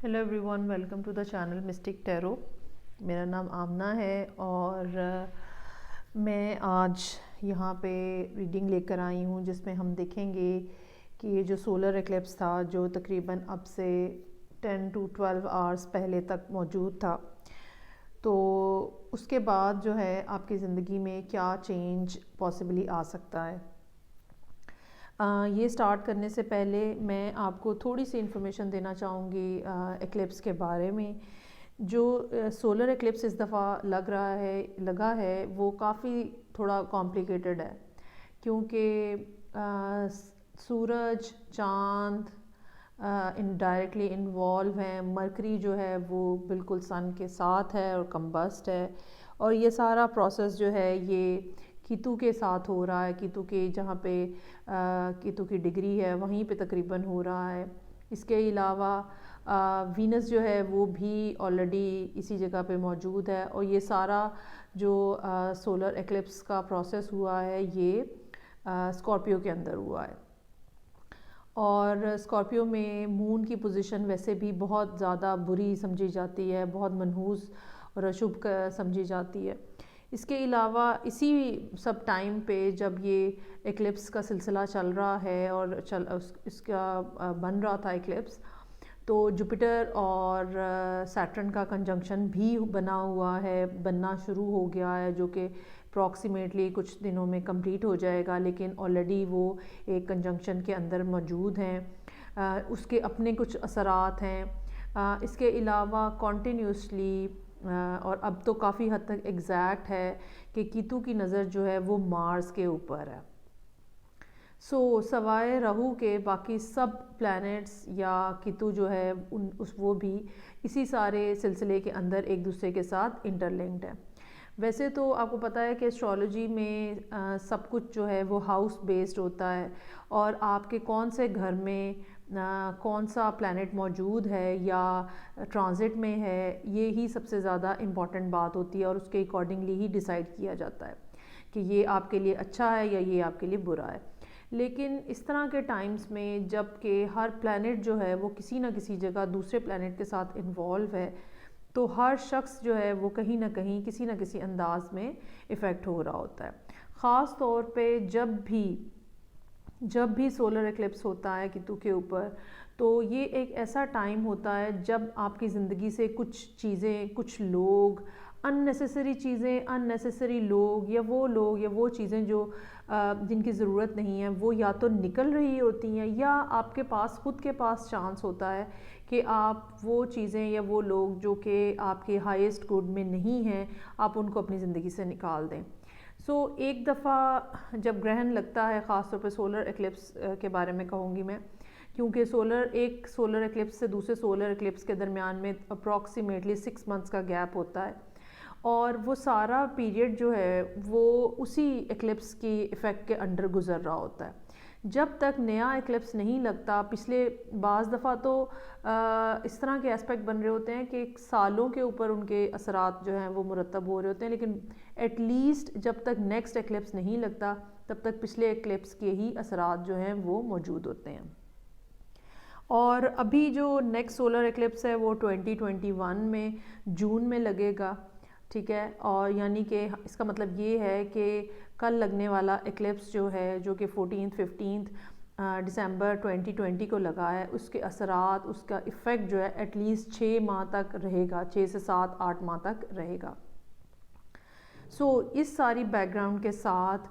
Hello everyone, welcome to the channel mystic tarot. میرا نام آمنہ ہے اور میں آج یہاں پہ ریڈنگ لے کر آئی ہوں جس میں ہم دیکھیں گے کہ یہ جو سولر ایکلپس تھا جو تقریباً اب سے 10 to 12 آورس پہلے تک موجود تھا، تو اس کے بعد جو ہے آپ کی زندگی میں کیا چینج پاسبلی آ سکتا ہے۔ یہ سٹارٹ کرنے سے پہلے میں آپ کو تھوڑی سی انفارمیشن دینا چاہوں گی ایکلپس کے بارے میں۔ جو سولر ایکلپس اس دفعہ لگا ہے وہ کافی تھوڑا کمپلیکیٹڈ ہے، کیونکہ سورج، چاند ڈائریکٹلی انوالو ہیں۔ مرکری جو ہے وہ بالکل سن کے ساتھ ہے اور کمبسٹ ہے، اور یہ سارا پروسیس جو ہے یہ کیتو کے ساتھ ہو رہا ہے۔ کیتو کے جہاں پہ کیتو کی ڈگری ہے وہیں پہ تقریباً ہو رہا ہے۔ اس کے علاوہ وینس جو ہے وہ بھی آلریڈی اسی جگہ پہ موجود ہے، اور یہ سارا جو سولر ایکلپس کا پروسیس ہوا ہے یہ اسکارپیو کے اندر ہوا ہے، اور اسکارپیو میں مون کی پوزیشن ویسے بھی بہت زیادہ بری سمجھی جاتی ہے، بہت منحوس اور اشبھ سمجھی جاتی ہے۔ اس کے علاوہ اسی سب ٹائم پہ جب یہ ایکلپس کا سلسلہ چل رہا ہے اور اس کا بن رہا تھا ایکلپس، تو جوپیٹر اور سیٹرن کا کنجنکشن بھی بننا شروع ہو گیا ہے، جو کہ اپروکسیمیٹلی کچھ دنوں میں کمپلیٹ ہو جائے گا، لیکن آلریڈی وہ ایک کنجنکشن کے اندر موجود ہیں۔ اس کے اپنے کچھ اثرات ہیں۔ اس کے علاوہ کنٹینیوسلی اور اب تو کافی حد تک ایگزیکٹ ہے کہ کیتو کی نظر جو ہے وہ مارس کے اوپر ہے۔ سوائے راہو کے باقی سب پلانٹس یا کیتو جو ہے وہ بھی اسی سارے سلسلے کے اندر ایک دوسرے کے ساتھ انٹرلنکڈ ہے۔ ویسے تو آپ کو پتہ ہے کہ اسٹرالوجی میں سب کچھ جو ہے وہ ہاؤس بیسڈ ہوتا ہے، اور آپ کے کون سے گھر میں کون سا پلانٹ موجود ہے یا ٹرانزٹ میں ہے، یہی سب سے زیادہ امپورٹنٹ بات ہوتی ہے، اور اس کے اکارڈنگلی ہی ڈیسائیڈ کیا جاتا ہے کہ یہ آپ کے لیے اچھا ہے یا یہ آپ کے لیے برا ہے۔ لیکن اس طرح کے ٹائمز میں جب کہ ہر پلانٹ جو ہے وہ کسی نہ کسی جگہ دوسرے پلانٹ کے ساتھ انوالو ہے، تو ہر شخص جو ہے وہ کہیں نہ کہیں کسی نہ کسی انداز میں افیکٹ ہو رہا ہوتا ہے۔ خاص طور پہ جب بھی سولر ایکلپس ہوتا ہے کیتو کے اوپر، تو یہ ایک ایسا ٹائم ہوتا ہے جب آپ کی زندگی سے کچھ چیزیں، کچھ لوگ، اننیسیسری چیزیں، اننیسیسری لوگ یا وہ چیزیں جو جن کی ضرورت نہیں ہے، وہ یا تو نکل رہی ہوتی ہیں، یا آپ کے پاس خود کے پاس چانس ہوتا ہے کہ آپ وہ چیزیں یا وہ لوگ جو کہ آپ کے ہائیسٹ گڈ میں نہیں ہیں، آپ ان کو اپنی زندگی سے نکال دیں۔ ایک دفعہ جب گرہن لگتا ہے، خاص طور پہ سولر ایکلپس کے بارے میں کہوں گی میں، کیونکہ ایک سولر ایکلپس سے دوسرے سولر ایکلپس کے درمیان میں اپروکسیمیٹلی 6 منتھس کا گیپ ہوتا ہے، اور وہ سارا پیریڈ جو ہے وہ اسی ایکلپس کی ایفیکٹ کے انڈر گزر رہا ہوتا ہے۔ جب تک نیا ایکلپس نہیں لگتا، پچھلے بعض دفعہ تو اس طرح کے اسپیکٹ بن رہے ہوتے ہیں کہ سالوں کے اوپر ان کے اثرات جو ہیں وہ مرتب ہو رہے ہوتے ہیں، لیکن ایٹ لیسٹ جب تک نیکسٹ ایکلپس نہیں لگتا تب تک پچھلے ایکلپس کے ہی اثرات جو ہیں وہ موجود ہوتے ہیں۔ اور ابھی جو نیکسٹ سولر ایکلپس ہے وہ 2021 میں جون میں لگے گا، ٹھیک ہے، اور یعنی کہ اس کا مطلب یہ ہے کہ کل لگنے والا ایکلپس جو ہے، جو کہ 15 دسمبر 2020 کو لگا ہے، اس کے اثرات، اس کا ایفیکٹ جو ہے ایٹ لیسٹ 6 ماہ تک رہے گا، 6 سے 8 ماہ تک رہے گا۔ اس ساری بیک گراؤنڈ کے ساتھ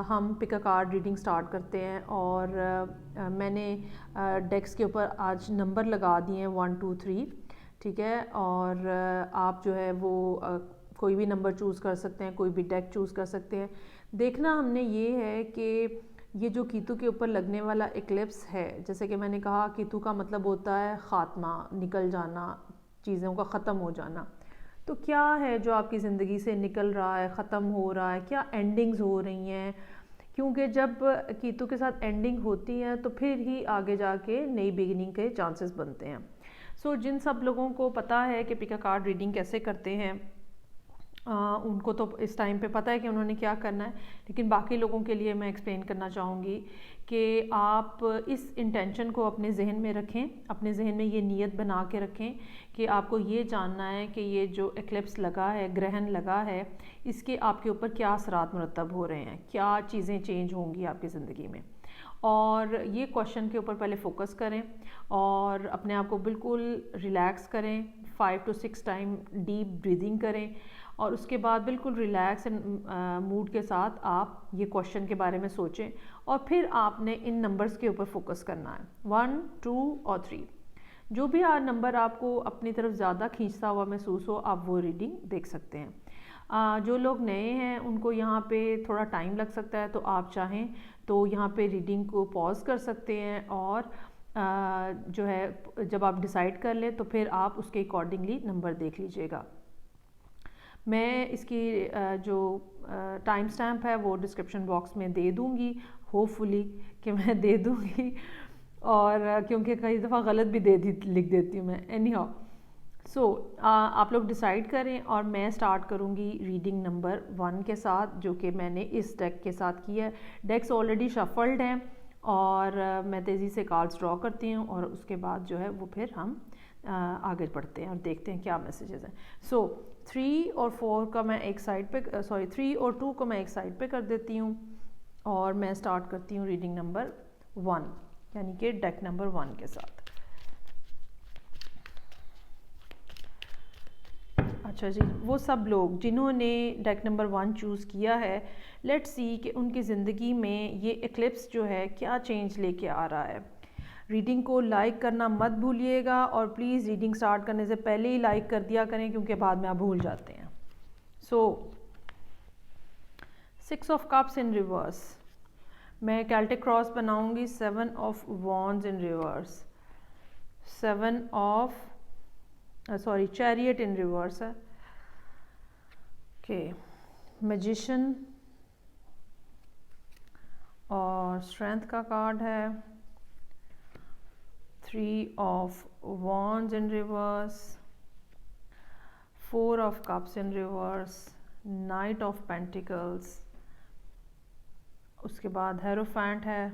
ہم پک اے کارڈ ریڈنگ سٹارٹ کرتے ہیں، اور میں نے ڈیکس کے اوپر آج نمبر لگا دیے ہیں 1 2 3، ٹھیک ہے، اور آپ جو ہے وہ کوئی بھی نمبر چوز کر سکتے ہیں، کوئی بھی ڈیک چوز کر سکتے ہیں۔ دیکھنا ہم نے یہ ہے کہ یہ جو کیتو کے اوپر لگنے والا ایکلپس ہے، جیسے کہ میں نے کہا کیتو کا مطلب ہوتا ہے خاتمہ، نکل جانا، چیزوں کا ختم ہو جانا۔ تو کیا ہے جو آپ کی زندگی سے نکل رہا ہے، ختم ہو رہا ہے، کیا اینڈنگز ہو رہی ہیں، کیونکہ جب کیتو کے ساتھ اینڈنگ ہوتی ہے تو پھر ہی آگے جا کے نئی بگننگ کے چانسز بنتے ہیں۔ جن سب لوگوں کو پتہ ہے کہ پک اے کارڈ ریڈنگ کیسے کرتے ہیں، ان کو تو اس ٹائم پہ پتہ ہے کہ انہوں نے کیا کرنا ہے، لیکن باقی لوگوں کے لیے میں ایکسپلین کرنا چاہوں گی کہ آپ اس انٹینشن کو اپنے ذہن میں رکھیں، اپنے ذہن میں یہ نیت بنا کے رکھیں کہ آپ کو یہ جاننا ہے کہ یہ جو ایکلپس لگا ہے، گرہن لگا ہے، اس کے آپ کے اوپر کیا اثرات مرتب ہو رہے ہیں، کیا چیزیں چینج ہوں گی آپ کی زندگی میں. اور یہ کویشچن کے اوپر پہلے فوکس کریں اور اپنے آپ کو بالکل ریلیکس کریں، 5 to 6 ٹائم ڈیپ بریدنگ کریں، اور اس کے بعد بالکل ریلیکس موڈ کے ساتھ آپ یہ کویشچن کے بارے میں سوچیں، اور پھر آپ نے ان نمبرز کے اوپر فوکس کرنا ہے، 1 2 اور 3. جو بھی نمبر آپ کو اپنی طرف زیادہ کھینچتا ہوا محسوس ہو آپ وہ ریڈنگ دیکھ سکتے ہیں. جو لوگ نئے ہیں ان کو یہاں پہ تھوڑا ٹائم لگ سکتا ہے، تو آپ چاہیں تو یہاں پہ ریڈنگ کو پاز کر سکتے ہیں، اور جو ہے جب آپ ڈیسائیڈ کر لیں تو پھر آپ اس کے اکارڈنگلی نمبر دیکھ لیجئے گا. میں اس کی جو ٹائم سٹیمپ ہے وہ ڈسکرپشن باکس میں دے دوں گی، ہوپ فلی کہ میں دے دوں گی، اور کیونکہ کئی دفعہ غلط بھی لکھ دیتی ہوں میں. اینی ہاؤ آپ لوگ ڈیسائیڈ کریں، اور میں سٹارٹ کروں گی ریڈنگ نمبر 1 کے ساتھ، جو کہ میں نے اس ڈیک کے ساتھ کیا ہے. ڈیکس آلریڈی شفلڈ ہیں، اور میں تیزی سے کارڈز ڈرا کرتی ہوں، اور اس کے بعد جو ہے وہ پھر ہم آگے بڑھتے ہیں اور دیکھتے ہیں کیا میسیجز ہیں. 3 اور 4 کا میں ایک سائڈ پہ 3 اور 2 کو میں ایک سائڈ پہ کر دیتی ہوں، اور میں سٹارٹ کرتی ہوں ریڈنگ نمبر 1 یعنی کہ ڈیک نمبر 1 کے ساتھ. اچھا جی، وہ سب لوگ جنہوں نے ڈیک نمبر 1 چوز کیا ہے، لیٹس سی کہ ان کی زندگی میں یہ ایکلپس جو ہے کیا چینج لے کے آ رہا ہے. ریڈنگ کو لائک کرنا مت بھولیے گا، اور پلیز ریڈنگ سٹارٹ کرنے سے پہلے ہی لائک کر دیا کریں، کیونکہ بعد میں آپ بھول جاتے ہیں. 6 آف کپس ان ریورس، میں کیلٹک کراس بناؤں گی. 7 of wands in reverse, 7 of chariot in reverse ہے. میجیشن اور اسٹرینتھ کا کارڈ ہے. 3 of wands in reverse, 4 of cups in reverse, knight of pentacles, اس کے بعد ہیروفینٹ ہے،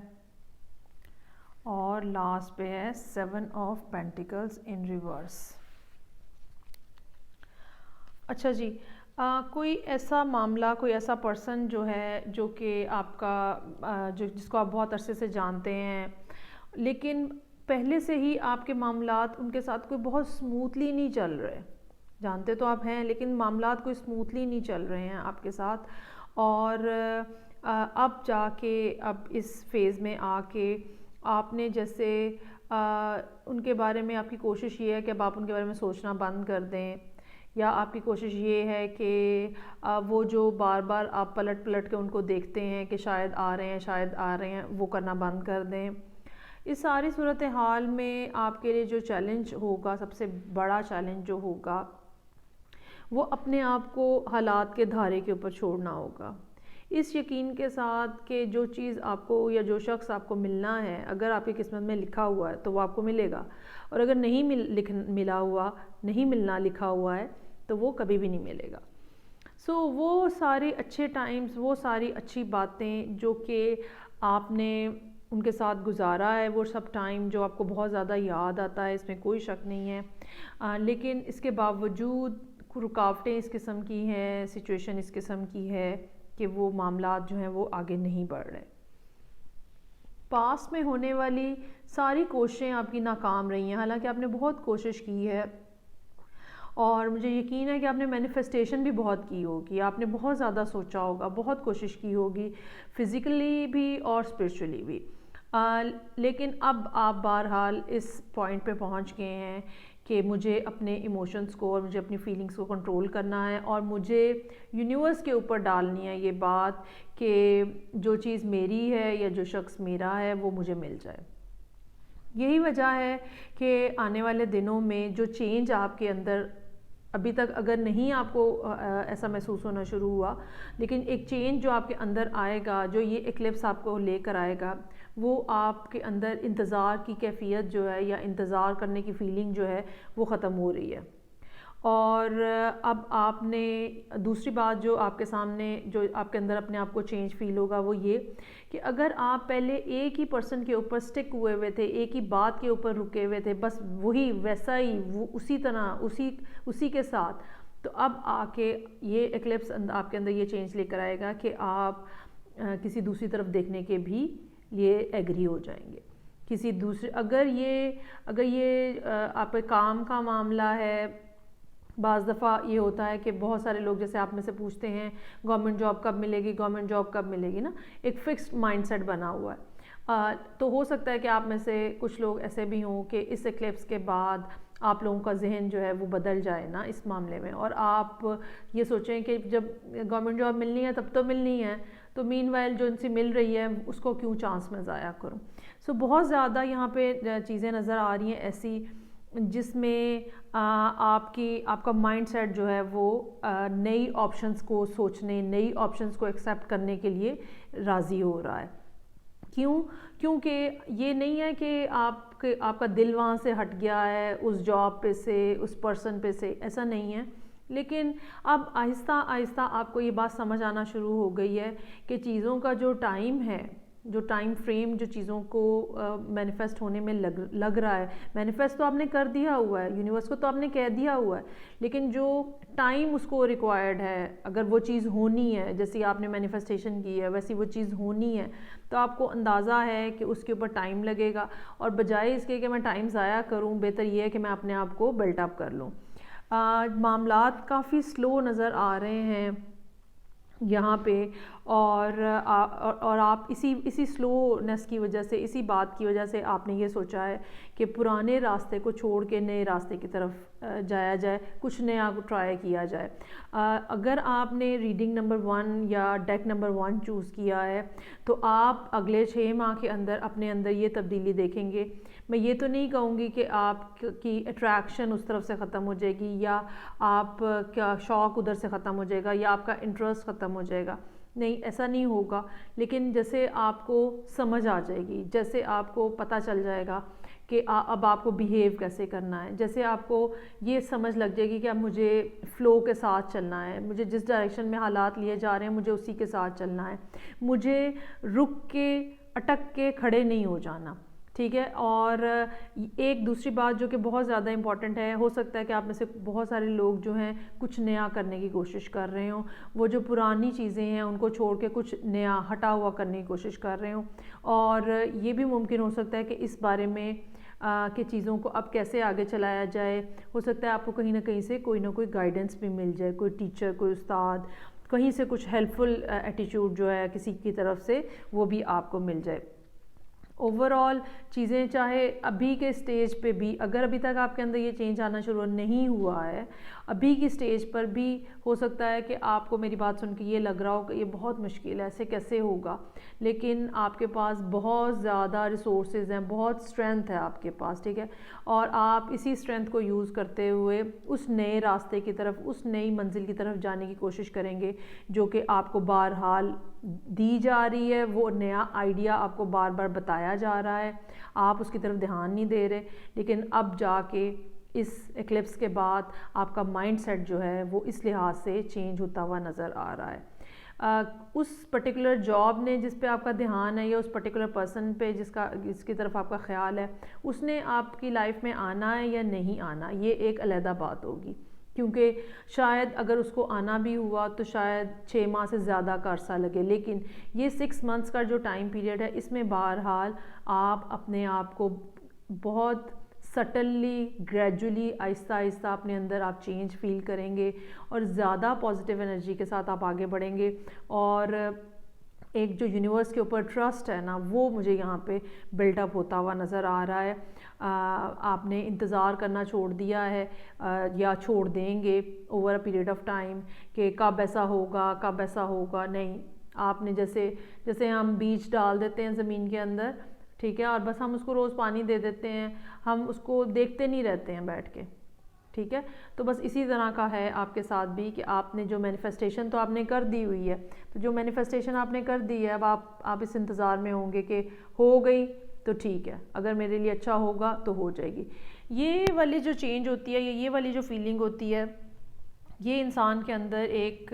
اور لاسٹ پہ ہے 7 آف پینٹیکلز ان ریورس. اچھا جی، کوئی ایسا معاملہ، کوئی ایسا پرسن جو ہے جو کہ آپ کا جس کو آپ بہت عرصے سے جانتے ہیں، لیکن پہلے سے ہی آپ کے معاملات ان کے ساتھ کوئی بہت سموتھلی نہیں چل رہے. جانتے تو آپ ہیں لیکن معاملات کوئی سموتھلی نہیں چل رہے ہیں آپ کے ساتھ، اور اب جا کے اب اس فیز میں آ کے آپ نے جیسے ان کے بارے میں آپ کی کوشش یہ ہے کہ اب آپ ان کے بارے میں سوچنا بند کر دیں، یا آپ کی کوشش یہ ہے کہ وہ جو بار بار آپ پلٹ کے ان کو دیکھتے ہیں کہ شاید آ رہے ہیں وہ کرنا بند کر دیں. اس ساری صورتحال میں آپ کے لیے جو چیلنج ہوگا، سب سے بڑا چیلنج جو ہوگا، وہ اپنے آپ کو حالات کے دھارے کے اوپر چھوڑنا ہوگا، اس یقین کے ساتھ کہ جو چیز آپ کو یا جو شخص آپ کو ملنا ہے، اگر آپ کی قسمت میں لکھا ہوا ہے تو وہ آپ کو ملے گا، اور اگر نہیں ملنا لکھا ہوا ہے تو وہ کبھی بھی نہیں ملے گا. وہ سارے اچھے ٹائمز، وہ ساری اچھی باتیں جو کہ آپ نے ان کے ساتھ گزارا ہے، وہ سب ٹائم جو آپ کو بہت زیادہ یاد آتا ہے، اس میں کوئی شک نہیں ہے، لیکن اس کے باوجود رکاوٹیں اس قسم کی ہیں، سچویشن اس قسم کی ہے کہ وہ معاملات جو ہیں وہ آگے نہیں بڑھ رہے. پاس میں ہونے والی ساری کوششیں آپ کی ناکام رہی ہیں، حالانکہ آپ نے بہت کوشش کی ہے، اور مجھے یقین ہے کہ آپ نے مینیفیسٹیشن بھی بہت کی ہوگی، آپ نے بہت زیادہ سوچا ہوگا، بہت کوشش کی ہوگی، فزیکلی بھی اور اسپرچولی بھی، لیکن اب آپ بہرحال اس پوائنٹ پہ پہنچ گئے ہیں کہ مجھے اپنے ایموشنز کو اور مجھے اپنی فیلنگز کو کنٹرول کرنا ہے، اور مجھے یونیورس کے اوپر ڈالنی ہے یہ بات کہ جو چیز میری ہے یا جو شخص میرا ہے وہ مجھے مل جائے. یہی وجہ ہے کہ آنے والے دنوں میں جو چینج آپ کے اندر ابھی تک اگر نہیں آپ کو ایسا محسوس ہونا شروع ہوا، لیکن ایک چینج جو آپ کے اندر آئے گا، جو یہ ایکلپس آپ کو لے کر آئے گا، وہ آپ کے اندر انتظار کی کیفیت جو ہے یا انتظار کرنے کی فیلنگ جو ہے وہ ختم ہو رہی ہے. اور اب آپ نے دوسری بات جو آپ کے سامنے جو آپ کے اندر اپنے آپ کو چینج فیل ہوگا وہ یہ کہ اگر آپ پہلے ایک ہی پرسن کے اوپر سٹک ہوئے ہوئے تھے، ایک ہی بات کے اوپر رکے ہوئے تھے، بس وہی ویسا ہی وہ اسی طرح اسی کے ساتھ، تو اب آ کے یہ ایکلپس آپ کے اندر یہ چینج لے کر آئے گا کہ آپ کسی دوسری طرف دیکھنے کے بھی یہ ایگری ہو جائیں گے. کسی دوسرے اگر یہ آپ کام کا معاملہ ہے، بعض دفعہ یہ ہوتا ہے کہ بہت سارے لوگ جیسے آپ میں سے پوچھتے ہیں گورنمنٹ جاب کب ملے گی، گورنمنٹ جاب کب ملے گی نا، ایک فکسڈ مائنڈ سیٹ بنا ہوا ہے. تو ہو سکتا ہے کہ آپ میں سے کچھ لوگ ایسے بھی ہوں کہ اس ایکلپس کے بعد آپ لوگوں کا ذہن جو ہے وہ بدل جائے نا اس معاملے میں، اور آپ یہ سوچیں کہ جب گورنمنٹ جاب ملنی ہے تب تو ملنی ہے، تو مین وائل جو ان سے مل رہی ہے اس کو کیوں چانس میں ضائع کروں. سو بہت زیادہ یہاں پہ چیزیں نظر آ رہی ہیں ایسی جس میں آپ کا مائنڈ سیٹ جو ہے وہ نئی آپشنز کو سوچنے، نئی آپشنز کو ایکسیپٹ کرنے کے لیے راضی ہو رہا ہے. کیونکہ یہ نہیں ہے کہ آپ کا دل وہاں سے ہٹ گیا ہے اس جاب پہ سے، اس پرسن پہ سے، ایسا نہیں ہے. لیکن اب آہستہ آہستہ آپ کو یہ بات سمجھ آنا شروع ہو گئی ہے کہ چیزوں کا جو ٹائم ہے، جو ٹائم فریم جو چیزوں کو مینیفیسٹ ہونے میں لگ رہا ہے، مینیفیسٹ تو آپ نے کر دیا ہوا ہے، یونیورس کو تو آپ نے کہہ دیا ہوا ہے، لیکن جو ٹائم اس کو ریکوائرڈ ہے، اگر وہ چیز ہونی ہے جیسی آپ نے مینیفیسٹیشن کی ہے ویسی وہ چیز ہونی ہے، تو آپ کو اندازہ ہے کہ اس کے اوپر ٹائم لگے گا، اور بجائے اس کے کہ میں ٹائم ضائع کروں، بہتر یہ ہے کہ میں اپنے آپ کو بلٹ اپ کر لوں. معاملات کافی سلو نظر آ رہے ہیں یہاں پہ، اور آپ اسی سلونیس کی وجہ سے، اسی بات کی وجہ سے آپ نے یہ سوچا ہے کہ پرانے راستے کو چھوڑ کے نئے راستے کی طرف جایا جائے، کچھ نیا ٹرائی کیا جائے. اگر آپ نے ریڈنگ نمبر 1 یا ڈیک نمبر 1 چوز کیا ہے تو آپ اگلے 6 ماہ کے اندر اپنے اندر یہ تبدیلی دیکھیں گے. میں یہ تو نہیں کہوں گی کہ آپ کی اٹریکشن اس طرف سے ختم ہو جائے گی، یا آپ کا شوق ادھر سے ختم ہو جائے گا، یا آپ کا انٹرسٹ ختم ہو جائے گا، نہیں ایسا نہیں ہوگا. لیکن جیسے آپ کو سمجھ آ جائے گی، جیسے آپ کو پتہ چل جائے گا کہ اب آپ کو بیہیو کیسے کرنا ہے، جیسے آپ کو یہ سمجھ لگ جائے گی کہ اب مجھے فلو کے ساتھ چلنا ہے، مجھے جس ڈائریکشن میں حالات لیے جا رہے ہیں مجھے اسی کے ساتھ چلنا ہے، مجھے رک کے اٹک کے کھڑے نہیں ہو جانا. ٹھیک ہے. اور ایک دوسری بات جو کہ بہت زیادہ امپورٹنٹ ہے، ہو سکتا ہے کہ آپ میں سے بہت سارے لوگ جو ہیں کچھ نیا کرنے کی کوشش کر رہے ہوں، وہ جو پرانی چیزیں ہیں ان کو چھوڑ کے کچھ نیا ہٹا ہوا کرنے کی کوشش کر رہے ہوں، اور یہ بھی ممکن ہو سکتا ہے کہ اس بارے میں کہ چیزوں کو اب کیسے آگے چلایا جائے، ہو سکتا ہے آپ کو کہیں نہ کہیں سے کوئی نہ کوئی گائیڈنس بھی مل جائے، کوئی ٹیچر، کوئی استاد، کہیں سے کچھ ہیلپ فل ایٹیٹیوڈ جو ہے کسی کی طرف سے وہ بھی آپ کو مل جائے. اوورآل چیزیں چاہے ابھی کے سٹیج پہ بھی، اگر ابھی تک آپ کے اندر یہ چینج آنا شروع نہیں ہوا ہے، ابھی کی سٹیج پر بھی ہو سکتا ہے کہ آپ کو میری بات سن کے یہ لگ رہا ہو کہ یہ بہت مشکل ہے، ایسے کیسے ہوگا، لیکن آپ کے پاس بہت زیادہ ریسورسز ہیں، بہت اسٹرینتھ ہے آپ کے پاس. ٹھیک ہے. اور آپ اسی اسٹرینتھ کو یوز کرتے ہوئے اس نئے راستے کی طرف، اس نئی منزل کی طرف جانے کی کوشش کریں گے جو کہ آپ کو بہرحال دی جا رہی ہے. وہ نیا آئیڈیا آپ کو بار بار بتایا جا رہا ہے، آپ اس کی طرف دھیان نہیں دے رہے، لیکن اب جا کے اس ایکلپس کے بعد آپ کا مائنڈ سیٹ جو ہے وہ اس لحاظ سے چینج ہوتا ہوا نظر آ رہا ہے. اس پرٹیکولر جاب نے جس پہ آپ کا دھیان ہے، یا اس پرٹیکولر پرسن پہ جس کی طرف آپ کا خیال ہے، اس نے آپ کی لائف میں آنا ہے یا نہیں آنا، یہ ایک علیحدہ بات ہوگی. کیونکہ شاید اگر اس کو آنا بھی ہوا تو شاید 6 ماہ سے زیادہ کا عرصہ لگے، لیکن یہ 6 منتھس کا جو ٹائم پیریڈ ہے اس میں بہرحال آپ اپنے آپ کو بہت سٹلی، گریجولی، آہستہ آہستہ اپنے اندر آپ چینج فیل کریں گے، اور زیادہ پازیٹیو انرجی کے ساتھ آپ آگے بڑھیں گے. اور ایک جو یونیورس کے اوپر ٹرسٹ ہے نا، وہ مجھے یہاں پہ بلڈ اپ ہوتا ہوا نظر آ رہا ہے. آپ نے انتظار کرنا چھوڑ دیا ہے، یا چھوڑ دیں گے over a period of time کہ کب ایسا ہوگا، کب ایسا ہوگا. نہیں، آپ نے جیسے ہم بیج ڈال دیتے ہیں زمین کے اندر، ٹھیک ہے، اور بس ہم اس کو روز پانی دے دیتے ہیں، ہم اس کو دیکھتے نہیں رہتے ہیں بیٹھ کے. ٹھیک ہے. تو بس اسی طرح کا ہے آپ کے ساتھ بھی کہ آپ نے جو مینیفیسٹیشن تو آپ نے کر دی ہوئی ہے، تو جو مینیفیسٹیشن آپ نے کر دی ہے اب آپ اس انتظار میں ہوں گے کہ ہو گئی تو ٹھیک ہے، اگر میرے لیے اچھا ہوگا تو ہو جائے گی. یہ والی جو چینج ہوتی ہے یا یہ والی جو فیلنگ ہوتی ہے یہ انسان کے اندر ایک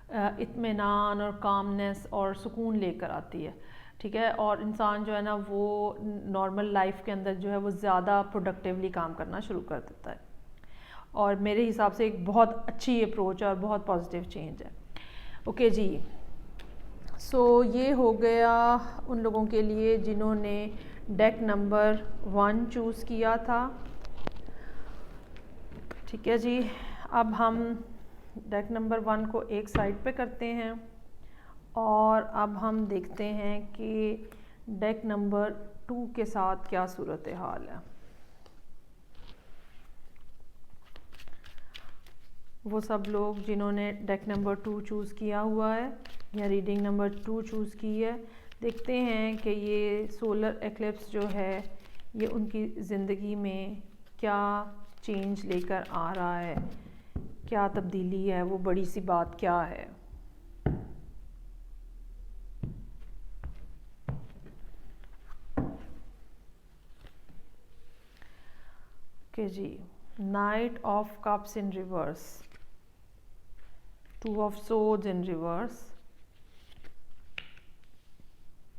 اطمینان اور کامنس اور سکون لے کر آتی ہے، ٹھیک ہے، اور انسان جو ہے نا وہ نارمل لائف کے اندر جو ہے وہ زیادہ پروڈکٹیولی کام کرنا شروع کر دیتا ہے، اور میرے حساب سے ایک بہت اچھی اپروچ ہے اور بہت پازیٹیو چینج ہے۔ اوکے جی، سو یہ ہو گیا ان لوگوں کے لیے جنہوں نے ڈیک نمبر 1 چوز کیا تھا، ٹھیک ہے جی۔ اب ہم ڈیک نمبر 1 کو ایک سائڈ پہ کرتے ہیں اور اب ہم دیکھتے ہیں کہ ڈیک نمبر 2 کے ساتھ کیا صورتحال ہے۔ وہ سب لوگ جنہوں نے ڈیک نمبر 2 چوز کیا ہوا ہے یا ریڈنگ نمبر 2 چوز کی ہے، دیکھتے ہیں کہ یہ سولر ایکلپس جو ہے یہ ان کی زندگی میں کیا چینج لے کر آ رہا ہے، کیا تبدیلی ہے، وہ بڑی سی بات کیا ہے۔ کہ جی، knight of cups in reverse, 2 of swords in reverse,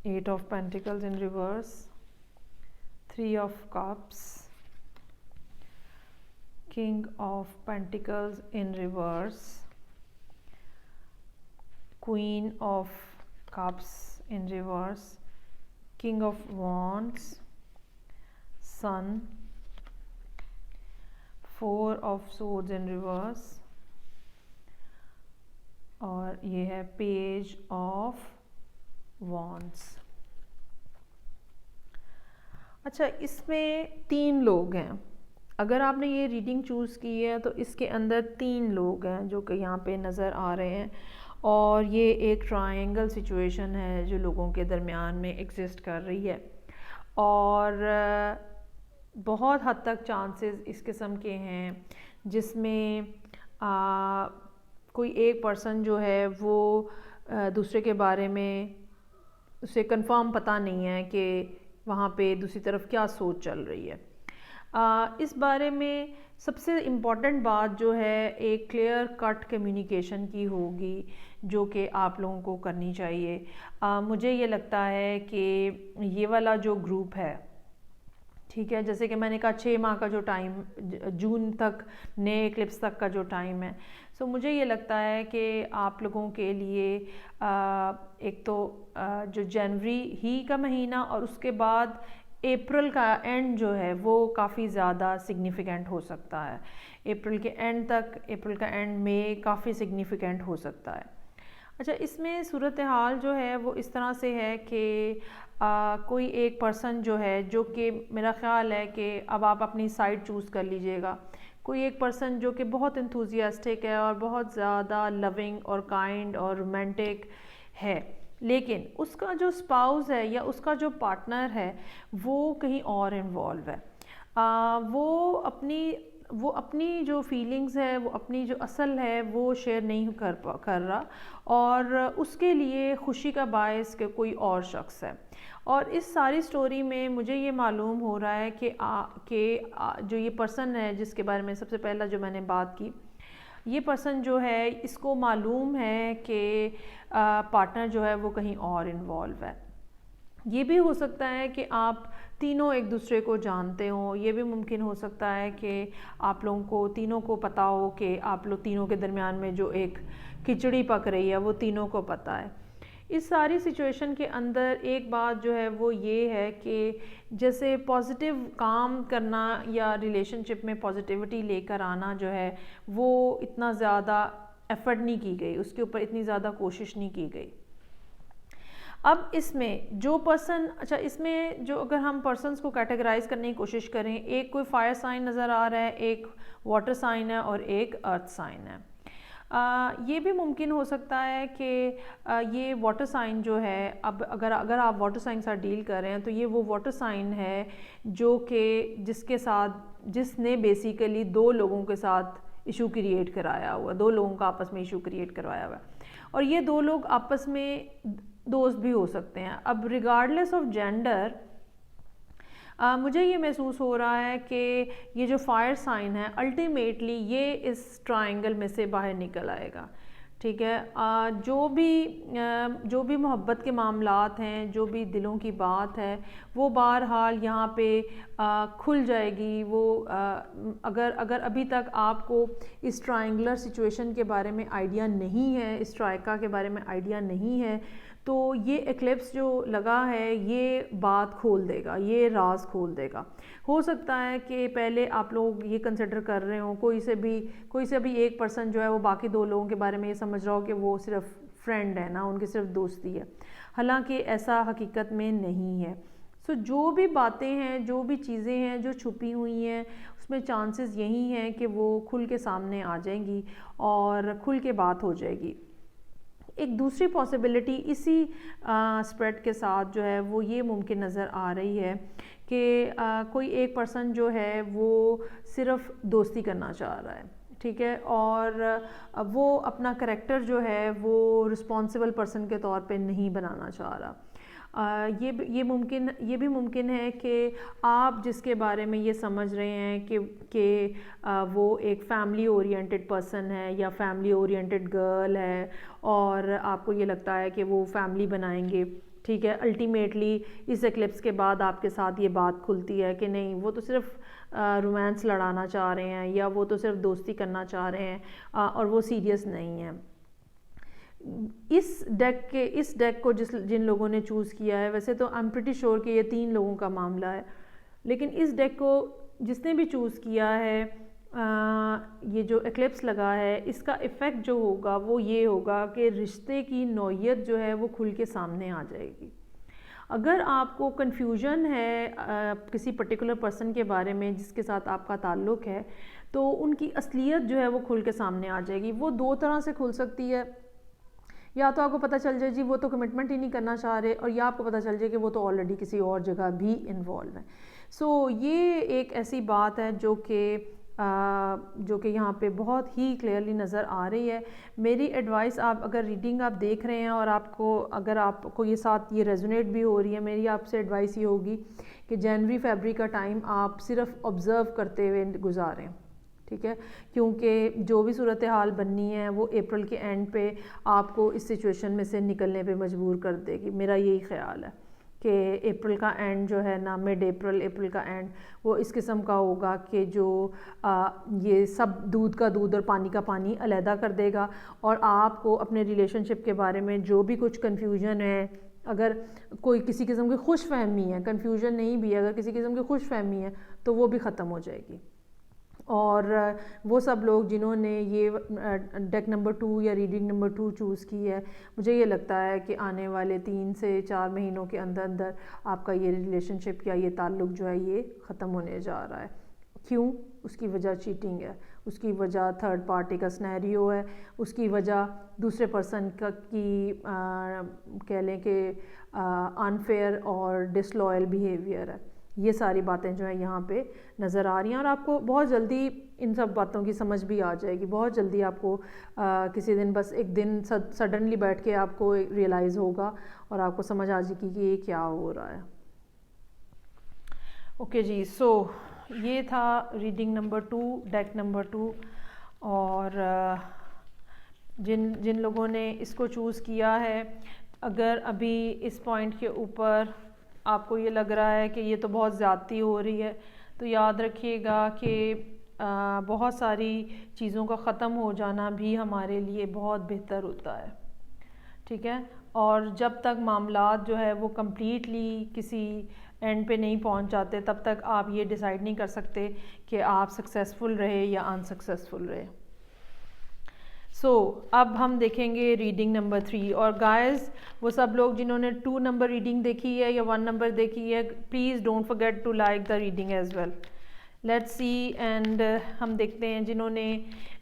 8 of pentacles in reverse, 3 of cups, King of Pentacles in reverse, Queen of Cups in reverse, King of Wands, Sun, 4 of Swords in reverse, اور یہ ہے Page of Wands۔ اچھا، اس میں 3 لوگ ہیں، اگر آپ نے یہ ریڈنگ چوز کی ہے تو اس کے اندر 3 لوگ ہیں جو کہ یہاں پہ نظر آ رہے ہیں، اور یہ ایک ٹرائنگل سچویشن ہے جو لوگوں کے درمیان میں ایگزسٹ کر رہی ہے، اور بہت حد تک چانسز اس قسم کے ہیں جس میں کوئی ایک پرسن جو ہے وہ دوسرے کے بارے میں اسے کنفرم پتہ نہیں ہے کہ وہاں پہ دوسری طرف کیا سوچ چل رہی ہے۔ اس بارے میں سب سے امپورٹنٹ بات جو ہے ایک کلیئر کٹ کمیونیکیشن کی ہوگی جو کہ آپ لوگوں کو کرنی چاہیے۔ مجھے یہ لگتا ہے کہ یہ والا جو گروپ ہے، ٹھیک ہے، جیسے کہ میں نے کہا 6 ماہ کا جو ٹائم، جون تک نئے ایکلپس تک کا جو ٹائم ہے، سو مجھے یہ لگتا ہے کہ آپ لوگوں کے لیے ایک تو جو جنوری ہی کا مہینہ اور اس کے بعد اپریل کا اینڈ جو ہے وہ کافی زیادہ سگنیفیکنٹ ہو سکتا ہے، اپریل کے اینڈ تک، اپریل کا اینڈ میں کافی سگنیفیکنٹ ہو سکتا ہے۔ اچھا، اس میں صورتحال جو ہے وہ اس طرح سے ہے کہ کوئی ایک پرسن جو ہے، جو کہ میرا خیال ہے کہ اب آپ اپنی سائڈ چوز کر لیجئے گا، کوئی ایک پرسن جو کہ بہت انتھوزیاسٹک ہے اور بہت زیادہ لونگ اور کائنڈ اور رومانٹک ہے، لیکن اس کا جو اسپاؤز ہے یا اس کا جو پارٹنر ہے وہ کہیں اور انوالو ہے، وہ اپنی جو فیلنگز ہے، وہ اپنی جو اصل ہے وہ شیئر نہیں کر رہا، اور اس کے لیے خوشی کا باعث کہ کوئی اور شخص ہے۔ اور اس ساری سٹوری میں مجھے یہ معلوم ہو رہا ہے کہ جو یہ پرسن ہے جس کے بارے میں سب سے پہلا جو میں نے بات کی، یہ پرسن جو ہے اس کو معلوم ہے کہ پارٹنر جو ہے وہ کہیں اور انوالو ہے۔ یہ بھی ہو سکتا ہے کہ آپ تینوں ایک دوسرے کو جانتے ہوں، یہ بھی ممکن ہو سکتا ہے کہ آپ لوگوں کو تینوں کو پتہ ہو کہ آپ لوگ تینوں کے درمیان میں جو ایک کھچڑی پک رہی ہے وہ تینوں کو پتہ ہے۔ اس ساری سچویشن کے اندر ایک بات جو ہے وہ یہ ہے کہ جیسے پازیٹیو کام کرنا یا ریلیشن شپ میں پازیٹیوٹی لے کر آنا جو ہے وہ اتنا زیادہ ایفرٹ نہیں کی گئی، اس کے اوپر اتنی زیادہ کوشش نہیں کی گئی۔ اب اس میں جو پرسن، اچھا اس میں جو اگر ہم پرسنز کو کیٹیگرائز کرنے کی کوشش کریں، ایک کوئی فائر سائن نظر آ رہا ہے، ایک واٹر سائن ہے اور ایک ارتھ سائن ہے۔ یہ بھی ممکن ہو سکتا ہے کہ یہ واٹر سائن جو ہے، اب اگر آپ واٹر سائن کے ساتھ ڈیل کر رہے ہیں تو یہ وہ واٹر سائن ہے جو کہ جس نے بیسیکلی 2 لوگوں کے ساتھ ایشو کریٹ کرایا ہوا، 2 لوگوں کا آپس میں ایشو کریٹ کروایا ہوا ہے، اور یہ 2 لوگ آپس میں دوست بھی ہو سکتے ہیں۔ اب ریگارڈلیس آف جینڈر، مجھے یہ محسوس ہو رہا ہے کہ یہ جو فائر سائن ہے الٹیمیٹلی یہ اس ٹرائنگل میں سے باہر نکل آئے گا، ٹھیک ہے. جو بھی محبت کے معاملات ہیں، جو بھی دلوں کی بات ہے، وہ بہرحال یہاں پہ کھل جائے گی. وہ اگر ابھی تک آپ کو اس ٹرائنگولر سچویشن کے بارے میں آئیڈیا نہیں ہے، اس ٹرائکا کے بارے میں آئیڈیا نہیں ہے، تو یہ ایکلپس جو لگا ہے یہ بات کھول دے گا، یہ راز کھول دے گا. ہو سکتا ہے کہ پہلے آپ لوگ یہ کنسیڈر کر رہے ہوں، کوئی سے بھی ایک پرسن جو ہے وہ باقی دو لوگوں کے بارے میں یہ سمجھ رہا ہو کہ وہ صرف فرینڈ ہے نا، ان کی صرف دوستی ہے، حالانکہ ایسا حقیقت میں نہیں ہے. سو جو بھی باتیں ہیں، جو بھی چیزیں ہیں جو چھپی ہوئی ہیں، اس میں چانسز یہی ہیں کہ وہ کھل کے سامنے آ جائیں گی اور کھل کے بات ہو جائے گی. ایک دوسری پاسبلٹی اسی اسپریڈ کے ساتھ جو ہے وہ یہ ممکن نظر آ رہی ہے کہ کوئی ایک پرسن جو ہے وہ صرف دوستی کرنا چاہ رہا ہے، ٹھیک ہے، اور وہ اپنا کریکٹر جو ہے وہ رسپانسبل پرسن کے طور پہ نہیں بنانا چاہ رہا. یہ بھی ممکن ہے کہ آپ جس کے بارے میں یہ سمجھ رہے ہیں کہ وہ ایک فیملی اورینٹڈ پرسن ہے یا فیملی اورینٹڈ گرل ہے، اور آپ کو یہ لگتا ہے کہ وہ فیملی بنائیں گے، ٹھیک ہے. الٹیمیٹلی اس ایکلپس کے بعد آپ کے ساتھ یہ بات کھلتی ہے کہ نہیں، وہ تو صرف رومانس لڑانا چاہ رہے ہیں، یا وہ تو صرف دوستی کرنا چاہ رہے ہیں اور وہ سیریس نہیں ہیں. اس ڈیک کو جن لوگوں نے چوز کیا ہے، ویسے تو آئی ایم پریٹی شیور کہ یہ 3 لوگوں کا معاملہ ہے، لیکن اس ڈیک کو جس نے بھی چوز کیا ہے، یہ جو ایکلپس لگا ہے اس کا ایفیکٹ جو ہوگا وہ یہ ہوگا کہ رشتے کی نوعیت جو ہے وہ کھل کے سامنے آ جائے گی. اگر آپ کو کنفیوژن ہے کسی پرٹیکولر پرسن کے بارے میں جس کے ساتھ آپ کا تعلق ہے، تو ان کی اصلیت جو ہے وہ کھل کے سامنے آ جائے گی. وہ 2 طرح سے کھل سکتی ہے، یا تو آپ کو پتہ چل جائے جی وہ تو کمٹمنٹ ہی نہیں کرنا چاہ رہے، اور یا آپ کو پتہ چل جائے کہ وہ تو آلریڈی کسی اور جگہ بھی انوالو ہے. سو یہ ایک ایسی بات ہے جو کہ یہاں پہ بہت ہی کلیئرلی نظر آ رہی ہے. میری ایڈوائس، آپ اگر ریڈنگ آپ دیکھ رہے ہیں اور اگر آپ کو یہ ساتھ یہ ریزونیٹ بھی ہو رہی ہے، میری آپ سے ایڈوائس یہ ہوگی کہ جنوری فیبری کا ٹائم آپ صرف آبزرو کرتے ہوئے گزاریں، ٹھیک ہے، کیونکہ جو بھی صورتحال بننی ہے وہ اپریل کے اینڈ پہ آپ کو اس سچویشن میں سے نکلنے پہ مجبور کر دے گی. میرا یہی خیال ہے کہ اپریل کا اینڈ جو ہے نا، مڈ اپریل کا اینڈ وہ اس قسم کا ہوگا کہ جو یہ سب دودھ کا دودھ اور پانی کا پانی علیحدہ کر دے گا، اور آپ کو اپنے ریلیشن شپ کے بارے میں جو بھی کچھ کنفیوژن ہے، اگر کوئی کسی قسم کی خوش فہمی ہے، کنفیوژن نہیں بھی ہے، اگر کسی قسم کی خوش فہمی ہے تو وہ بھی ختم ہو جائے گی. اور وہ سب لوگ جنہوں نے یہ ڈیک نمبر 2 یا ریڈنگ نمبر 2 چوز کی ہے، مجھے یہ لگتا ہے کہ آنے والے 3 سے 4 مہینوں کے اندر آپ کا یہ ریلیشن شپ یا یہ تعلق جو ہے یہ ختم ہونے جا رہا ہے. کیوں؟ اس کی وجہ چیٹنگ ہے، اس کی وجہ تھرڈ پارٹی کا سنیریو ہے، اس کی وجہ دوسرے پرسن کی کہہ لیں کہ انفیئر اور ڈس لوئل بیہیویئر ہے. یہ ساری باتیں جو ہیں یہاں پہ نظر آ رہی ہیں، اور آپ کو بہت جلدی ان سب باتوں کی سمجھ بھی آ جائے گی. بہت جلدی آپ کو کسی دن، بس ایک دن سڈنلی بیٹھ کے آپ کو ریئلائز ہوگا اور آپ کو سمجھ آ جائے گی کہ یہ کیا ہو رہا ہے. اوکے جی، سو یہ تھا ریڈنگ نمبر 2، ڈیک نمبر 2. اور جن لوگوں نے اس کو چوز کیا ہے، اگر ابھی اس پوائنٹ کے اوپر آپ کو یہ لگ رہا ہے کہ یہ تو بہت زیادتی ہو رہی ہے، تو یاد رکھیے گا کہ بہت ساری چیزوں کا ختم ہو جانا بھی ہمارے لیے بہت بہتر ہوتا ہے، ٹھیک ہے. اور جب تک معاملات جو ہے وہ کمپلیٹلی کسی اینڈ پہ نہیں پہنچ جاتے، تب تک آپ یہ ڈیسائیڈ نہیں کر سکتے کہ آپ سکسیسفل رہے یا انسکسیسفل رہے. سو اب ہم دیکھیں گے ریڈنگ نمبر 3. اور گائز، وہ سب لوگ جنہوں نے 2 نمبر ریڈنگ دیکھی ہے یا 1 نمبر دیکھی ہے، please don't forget to like the reading as well. Let's see. And ہم دیکھتے ہیں جنہوں نے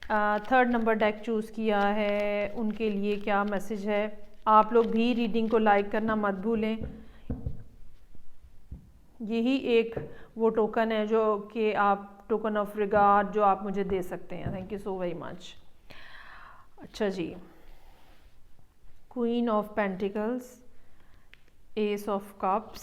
3rd نمبر ڈیک چوز کیا ہے ان کے لیے کیا میسج ہے. آپ لوگ بھی ریڈنگ کو لائک کرنا مت بھولیں. یہی ایک وہ ٹوکن ہے جو کہ آپ ٹوکن آف ریگارڈ جو آپ مجھے دے سکتے ہیں. Thank you so very much. اچھا جی، queen of pentacles, ace of cups,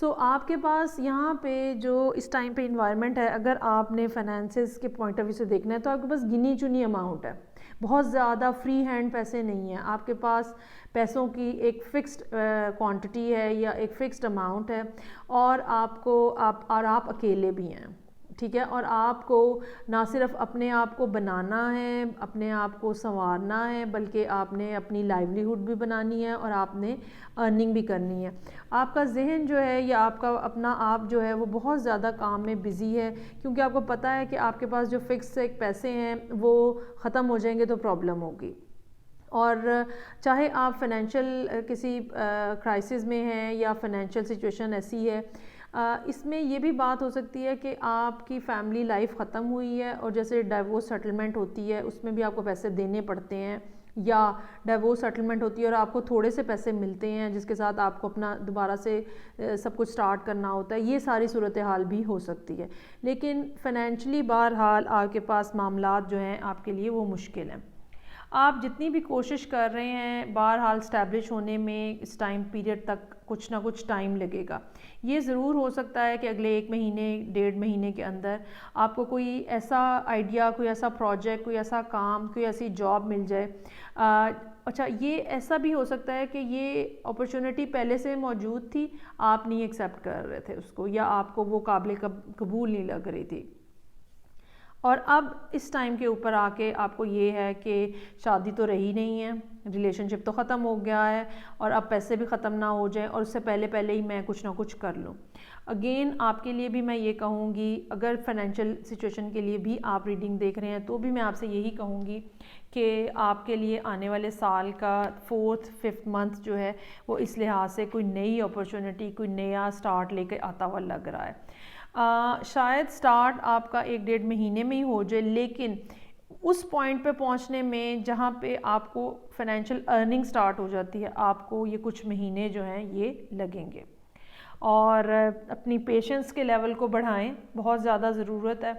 so آپ کے پاس یہاں پہ جو اس ٹائم پہ انوائرمنٹ ہے، اگر آپ نے فائنینسز کے پوائنٹ آف ویو سے دیکھنا ہے تو آپ کے پاس گنی چنی اماؤنٹ ہے، بہت زیادہ فری ہینڈ پیسے نہیں ہیں آپ کے پاس. پیسوں کی ایک فکسڈ کوانٹٹی ہے یا ایک فکسڈ اماؤنٹ ہے، اور آپ اکیلے بھی ہیں، ٹھیک ہے. اور آپ کو نہ صرف اپنے آپ کو بنانا ہے، اپنے آپ کو سنوارنا ہے، بلکہ آپ نے اپنی لائیولیہوڈ بھی بنانی ہے اور آپ نے ارننگ بھی کرنی ہے. آپ کا ذہن جو ہے یا آپ کا اپنا آپ جو ہے وہ بہت زیادہ کام میں بزی ہے، کیونکہ آپ کو پتہ ہے کہ آپ کے پاس جو فکس ایک پیسے ہیں وہ ختم ہو جائیں گے تو پرابلم ہوگی. اور چاہے آپ فائنینشیل کسی کرائسس میں ہیں یا فائنینشیل سچویشن ایسی ہے، اس میں یہ بھی بات ہو سکتی ہے کہ آپ کی فیملی لائف ختم ہوئی ہے، اور جیسے ڈائیورس سیٹلمنٹ ہوتی ہے اس میں بھی آپ کو پیسے دینے پڑتے ہیں، یا ڈائیورس سیٹلمنٹ ہوتی ہے اور آپ کو تھوڑے سے پیسے ملتے ہیں جس کے ساتھ آپ کو اپنا دوبارہ سے سب کچھ سٹارٹ کرنا ہوتا ہے. یہ ساری صورتحال بھی ہو سکتی ہے، لیکن فائنینشلی بہرحال آپ کے پاس معاملات جو ہیں آپ کے لیے وہ مشکل ہیں. آپ جتنی بھی کوشش کر رہے ہیں بہرحال اسٹیبلش ہونے میں اس ٹائم پیریڈ تک کچھ نہ کچھ ٹائم لگے گا. یہ ضرور ہو سکتا ہے کہ اگلے 1 مہینے 1.5 مہینے کے اندر آپ کو کوئی ایسا آئیڈیا، کوئی ایسا پروجیکٹ، کوئی ایسا کام، کوئی ایسی جاب مل جائے. اچھا، یہ ایسا بھی ہو سکتا ہے کہ یہ اپرچونٹی پہلے سے موجود تھی، آپ نہیں ایکسیپٹ کر رہے تھے اس کو، یا آپ کو وہ قابل قبول نہیں لگ رہی تھی. اور اب اس ٹائم کے اوپر آ کے آپ کو یہ ہے کہ شادی تو رہی نہیں ہے، ریلیشن شپ تو ختم ہو گیا ہے، اور اب پیسے بھی ختم نہ ہو جائیں، اور اس سے پہلے ہی میں کچھ نہ کچھ کر لوں. اگین آپ کے لیے بھی میں یہ کہوں گی، اگر فائنینشیل سچویشن کے لیے بھی آپ ریڈنگ دیکھ رہے ہیں تو بھی میں آپ سے یہی کہوں گی کہ آپ کے لیے آنے والے سال کا 4th 5th منتھ جو ہے وہ اس لحاظ سے کوئی نئی اپرچونٹی، کوئی نیا سٹارٹ لے کے آتا ہوا لگ رہا ہے. شاید سٹارٹ آپ کا 1-1.5 مہینے میں ہی ہو جائے، لیکن اس پوائنٹ پہ پہنچنے میں جہاں پہ آپ کو فائنینشیل ارننگ سٹارٹ ہو جاتی ہے، آپ کو یہ کچھ مہینے جو ہیں یہ لگیں گے. اور اپنی پیشنس کے لیول کو بڑھائیں، بہت زیادہ ضرورت ہے.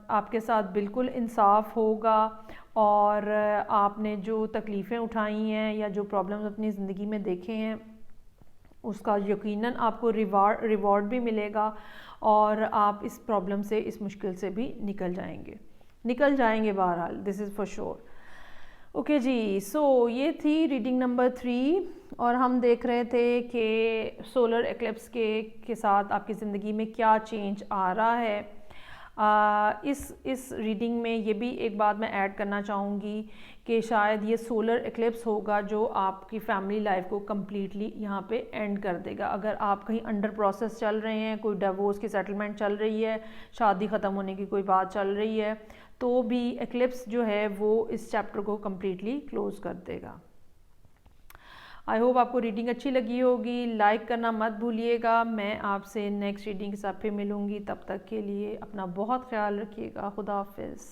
آپ کے ساتھ بالکل انصاف ہوگا، اور آپ نے جو تکلیفیں اٹھائی ہیں یا جو پرابلمز اپنی زندگی میں دیکھے ہیں اس کا یقیناً آپ کو ریوارڈ بھی ملے گا، اور آپ اس پرابلم سے، اس مشکل سے بھی نکل جائیں گے بہرحال. دس از فار شور. اوکے جی، سو یہ تھی ریڈنگ نمبر 3، اور ہم دیکھ رہے تھے کہ سولر ایکلپس کے ساتھ آپ کی زندگی میں کیا چینج آ رہا ہے. اس ریڈنگ میں یہ بھی ایک بات میں ایڈ کرنا چاہوں گی کہ شاید یہ سولر ایکلپس ہوگا جو آپ کی فیملی لائف کو کمپلیٹلی یہاں پہ اینڈ کر دے گا. اگر آپ کہیں انڈر پروسیس چل رہے ہیں، کوئی ڈیورس کی سیٹلمنٹ چل رہی ہے، شادی ختم ہونے کی کوئی بات چل رہی ہے، تو بھی ایکلپس جو ہے وہ اس چیپٹر کو کمپلیٹلی کلوز کر دے گا. آئی ہوپ آپ کو ریڈنگ اچھی لگی ہوگی. لائک کرنا مت بھولیے گا. میں آپ سے نیکسٹ ریڈنگ کے ساتھ پھر ملوں گی. تب تک کے لیے اپنا بہت خیال رکھیے گا. خدا حافظ.